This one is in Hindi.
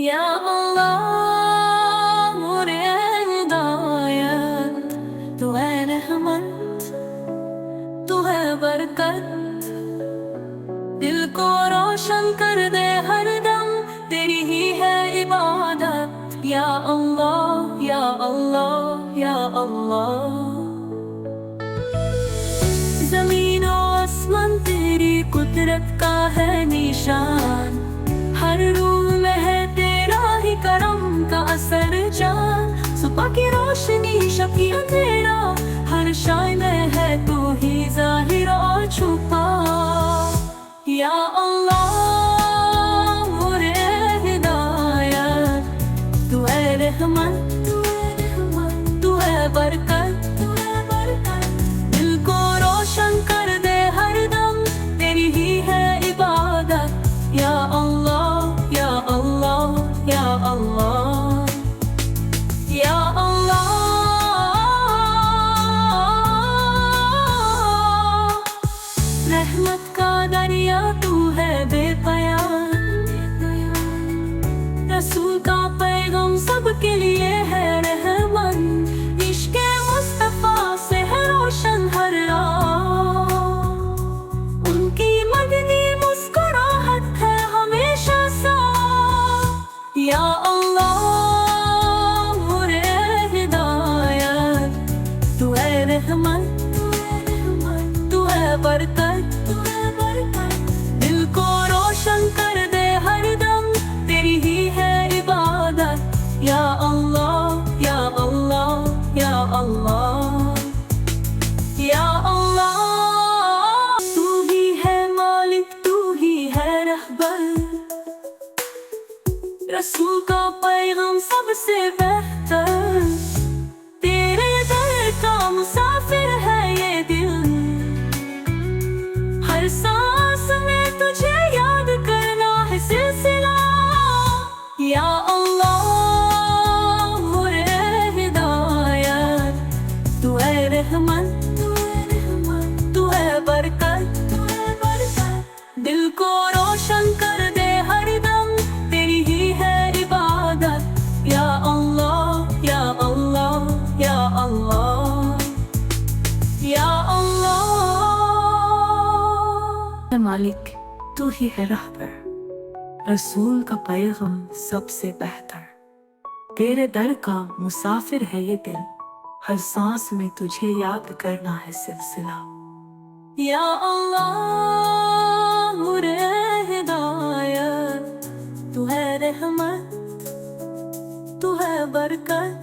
या अल्लाह मोरे हिदायत, तू है रहमत, तू है बरकत। दिल को रोशन कर दे हर दम, तेरी ही है इबादत। या अल्लाह या अल्लाह या अल्लाह। ज़मीन और आसमान तेरी कुदरत का है निशान, हर रूह में है तेरा ही करम का असर जान। सुबह की रोशनी शब की अंधेरा, हर शाय में है तू ही जाहिर और छुपा। या अल्लाह मोरे हिदायत, तू है रहमत, तू है बरकत। दिल को रोशन कर दे हर दम, तेरी ही है इबादत। या अल्लाह या अल्लाह या अल्लाह या अल्लाह। रहमत का दरिया तू है बेपयान, रसूल का पैगाम सबके लिए है रहमत। इश्क़ मुस्तफ़ा से है रोशन हर राह, उनकी मदनी मुस्कुराहट है हमेशा साथ। या अल्लाह मोरे हिदायत, तू है रहमत, तू है बरकत। दिल को रोशन कर दे हर दम, तेरी ही है इबादत। या अल्लाह या अल्लाह या अल्लाह या अल्लाह। तू ही है मालिक, तू ही है रहबर, रसूल का पैगाम सबसे बेहतर। तेरे दर का मुसाफिर है ये दिल, हर सांस में तुझे याद करना है सिलसिला। या अल्लाह मोरे हिदायत, तू है रहमत, तू है बरकत। दिल को रोशन कर दे हर दम, तेरी ही है इबादत। या अल्लाह या अल्लाह या अल्लाह या अल्लाह। मालिक तू ही है रहबर, रसूल का पैगाम सबसे बेहतर। तेरे दर का मुसाफिर है ये दिल, हर सांस में तुझे याद करना है सिलसिला। या अल्लाह मोरे हिदायत, तू है रहमत, तू है बरकत।